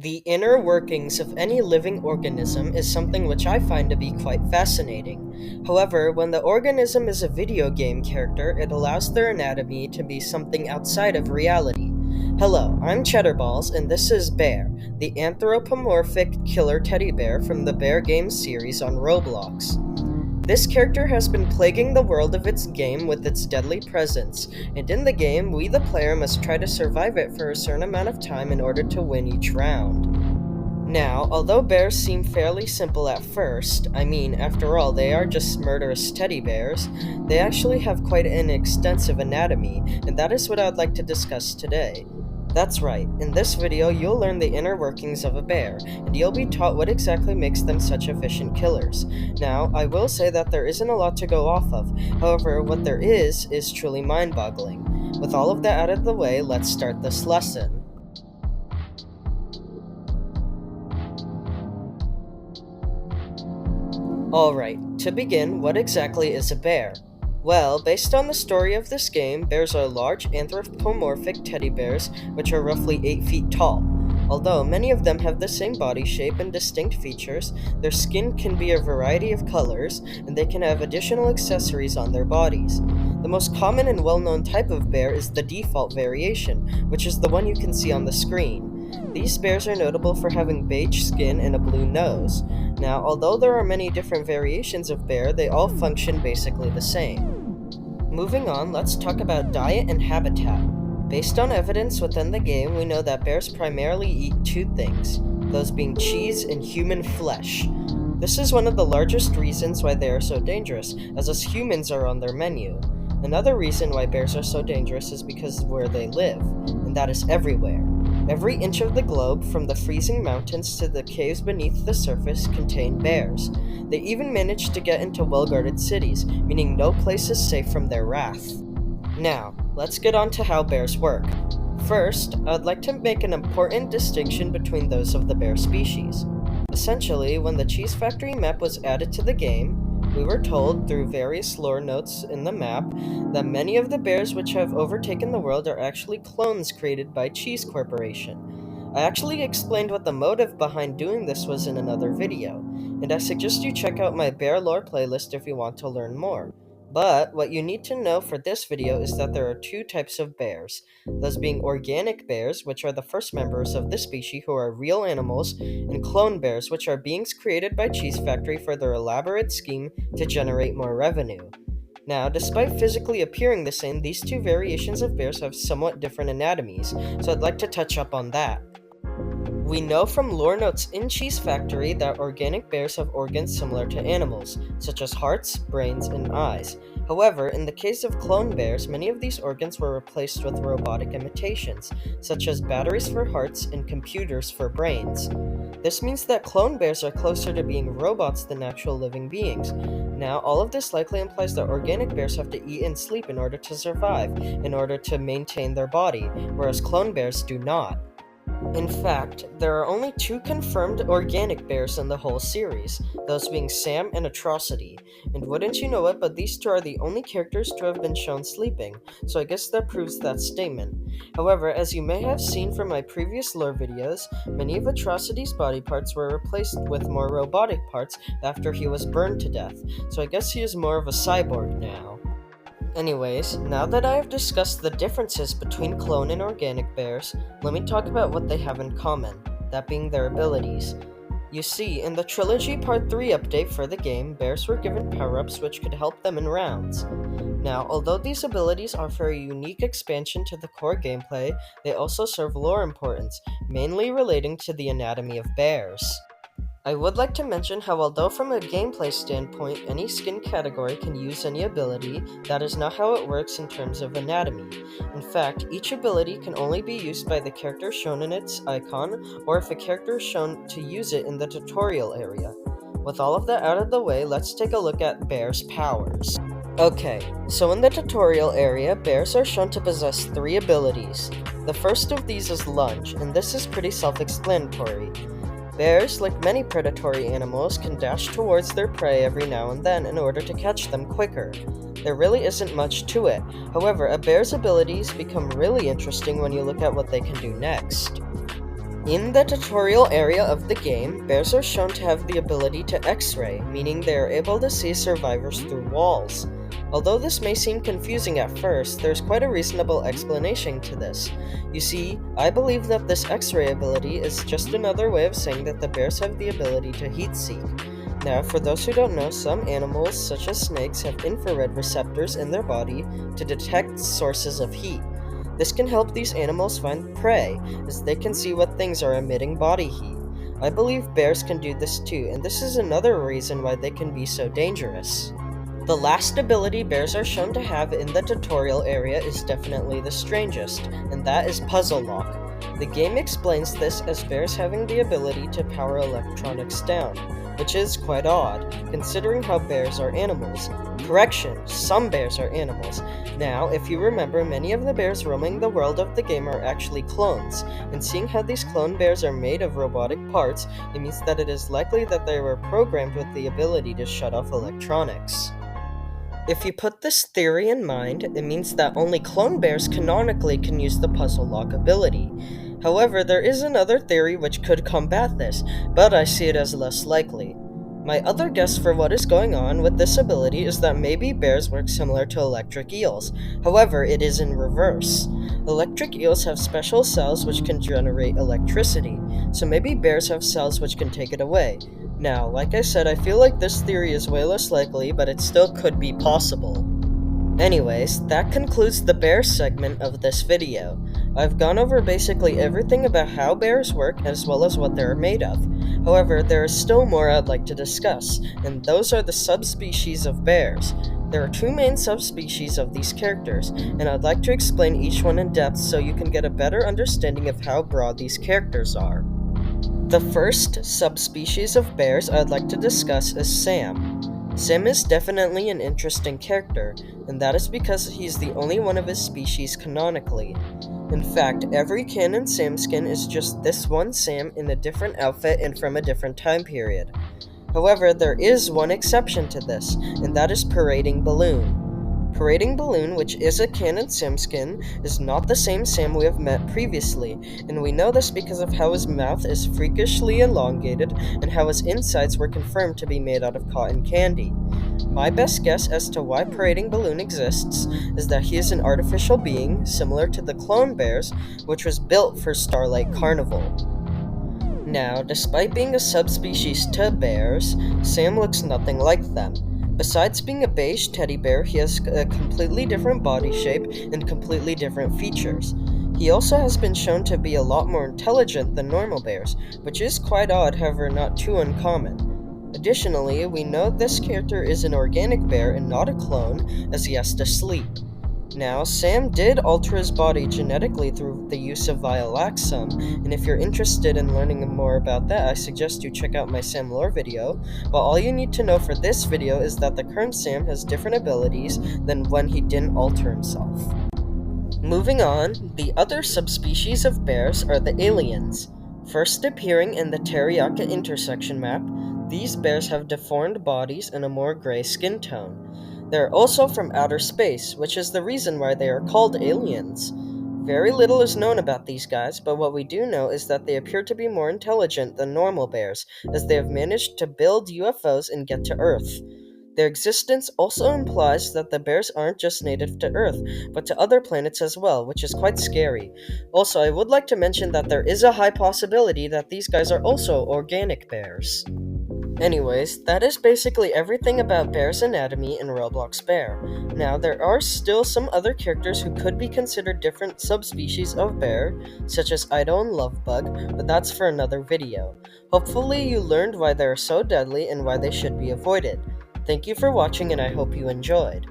The inner workings of any living organism is something which I find to be quite fascinating. However, when the organism is a video game character, it allows their anatomy to be something outside of reality. Hello, I'm Cheddarballs, and this is Bear, the anthropomorphic killer teddy bear from the Bear Games series on Roblox. This character has been plaguing the world of its game with its deadly presence, and in the game, we the player must try to survive it for a certain amount of time in order to win each round. Now, although bears seem fairly simple at first, after all, they are just murderous teddy bears, they actually have quite an extensive anatomy, and that is what I would like to discuss today. That's right, in this video you'll learn the inner workings of a bear, and you'll be taught what exactly makes them such efficient killers. Now, I will say that there isn't a lot to go off of, however, what there is truly mind-boggling. With all of that out of the way, let's start this lesson. Alright, to begin, what exactly is a bear? Well, based on the story of this game, bears are large anthropomorphic teddy bears which are roughly 8 feet tall. Although many of them have the same body shape and distinct features, their skin can be a variety of colors, and they can have additional accessories on their bodies. The most common and well-known type of bear is the default variation, which is the one you can see on the screen. These bears are notable for having beige skin and a blue nose. Now, although there are many different variations of bear, they all function basically the same. Moving on, let's talk about diet and habitat. Based on evidence within the game, we know that bears primarily eat two things, those being cheese and human flesh. This is one of the largest reasons why they are so dangerous, as us humans are on their menu. Another reason why bears are so dangerous is because of where they live, and that is everywhere. Every inch of the globe, from the freezing mountains to the caves beneath the surface, contain bears. They even manage to get into well-guarded cities, meaning no place is safe from their wrath. Now, let's get on to how bears work. First, I'd like to make an important distinction between those of the bear species. Essentially, when the Cheese Factory map was added to the game, we were told through various lore notes in the map that many of the bears which have overtaken the world are actually clones created by Cheese Corporation. I actually explained what the motive behind doing this was in another video, and I suggest you check out my Bear Lore playlist if you want to learn more. But what you need to know for this video is that there are two types of bears, those being organic bears, which are the first members of this species who are real animals, and clone bears, which are beings created by Cheese Factory for their elaborate scheme to generate more revenue. Now, despite physically appearing the same, these two variations of bears have somewhat different anatomies, so I'd like to touch up on that. We know from lore notes in Cheese Factory that organic bears have organs similar to animals, such as hearts, brains, and eyes. However, in the case of clone bears, many of these organs were replaced with robotic imitations, such as batteries for hearts and computers for brains. This means that clone bears are closer to being robots than actual living beings. Now, all of this likely implies that organic bears have to eat and sleep in order to survive, in order to maintain their body, whereas clone bears do not. In fact, there are only two confirmed organic bears in the whole series, those being Sam and Atrocity, and wouldn't you know it, but these two are the only characters to have been shown sleeping, so I guess that proves that statement. However, as you may have seen from my previous lore videos, many of Atrocity's body parts were replaced with more robotic parts after he was burned to death, so I guess he is more of a cyborg now. Anyways, now that I have discussed the differences between clone and organic bears, let me talk about what they have in common, that being their abilities. You see, in the Trilogy Part 3 update for the game, bears were given power-ups which could help them in rounds. Now, although these abilities offer a unique expansion to the core gameplay, they also serve lore importance, mainly relating to the anatomy of bears. I would like to mention how although from a gameplay standpoint, any skin category can use any ability, that is not how it works in terms of anatomy. In fact, each ability can only be used by the character shown in its icon, or if a character is shown to use it in the tutorial area. With all of that out of the way, let's take a look at bears' powers. Okay, so in the tutorial area, bears are shown to possess three abilities. The first of these is Lunge, and this is pretty self-explanatory. Bears, like many predatory animals, can dash towards their prey every now and then in order to catch them quicker. There really isn't much to it. However, a bear's abilities become really interesting when you look at what they can do next. In the tutorial area of the game, bears are shown to have the ability to X-ray, meaning they are able to see survivors through walls. Although this may seem confusing at first, there's quite a reasonable explanation to this. You see, I believe that this X-ray ability is just another way of saying that the bears have the ability to heat seek. Now, for those who don't know, some animals, such as snakes, have infrared receptors in their body to detect sources of heat. This can help these animals find prey, as they can see what things are emitting body heat. I believe bears can do this too, and this is another reason why they can be so dangerous. The last ability bears are shown to have in the tutorial area is definitely the strangest, and that is Puzzle Lock. The game explains this as bears having the ability to power electronics down, which is quite odd, considering how bears are animals. Correction, some bears are animals. Now, if you remember, many of the bears roaming the world of the game are actually clones, and seeing how these clone bears are made of robotic parts, it means that it is likely that they were programmed with the ability to shut off electronics. If you put this theory in mind, it means that only clone bears canonically can use the puzzle lock ability. However, there is another theory which could combat this, but I see it as less likely. My other guess for what is going on with this ability is that maybe bears work similar to electric eels. However, it is in reverse. Electric eels have special cells which can generate electricity, so maybe bears have cells which can take it away. Now, like I said, I feel like this theory is way less likely, but it still could be possible. Anyways, that concludes the bear segment of this video. I've gone over basically everything about how bears work as well as what they're made of. However, there is still more I'd like to discuss, and those are the subspecies of bears. There are two main subspecies of these characters, and I'd like to explain each one in depth so you can get a better understanding of how broad these characters are. The first subspecies of bears I'd like to discuss is Sam. Sam is definitely an interesting character, and that is because he's the only one of his species canonically. In fact, every canon Sam skin is just this one Sam in a different outfit and from a different time period. However, there is one exception to this, and that is Parading Balloon. Parading Balloon, which is a canon Sam skin, is not the same Sam we have met previously, and we know this because of how his mouth is freakishly elongated and how his insides were confirmed to be made out of cotton candy. My best guess as to why Parading Balloon exists is that he is an artificial being similar to the clone bears, which was built for Starlight Carnival. Now, despite being a subspecies to bears, Sam looks nothing like them. Besides being a beige teddy bear, he has a completely different body shape and completely different features. He also has been shown to be a lot more intelligent than normal bears, which is quite odd, however not too uncommon. Additionally, we know this character is an organic bear and not a clone, as he has to sleep. Now, Sam did alter his body genetically through the use of Violaxum, and if you're interested in learning more about that, I suggest you check out my Sam lore video, but all you need to know for this video is that the current Sam has different abilities than when he didn't alter himself. Moving on, the other subspecies of bears are the aliens. First appearing in the Teriyaka intersection map, these bears have deformed bodies and a more gray skin tone. They are also from outer space, which is the reason why they are called aliens. Very little is known about these guys, but what we do know is that they appear to be more intelligent than normal bears, as they have managed to build UFOs and get to Earth. Their existence also implies that the bears aren't just native to Earth, but to other planets as well, which is quite scary. Also, I would like to mention that there is a high possibility that these guys are also organic bears. Anyways, that is basically everything about Bear's anatomy in Roblox Bear. Now, there are still some other characters who could be considered different subspecies of bear, such as Idol and Lovebug, but that's for another video. Hopefully you learned why they are so deadly and why they should be avoided. Thank you for watching and I hope you enjoyed.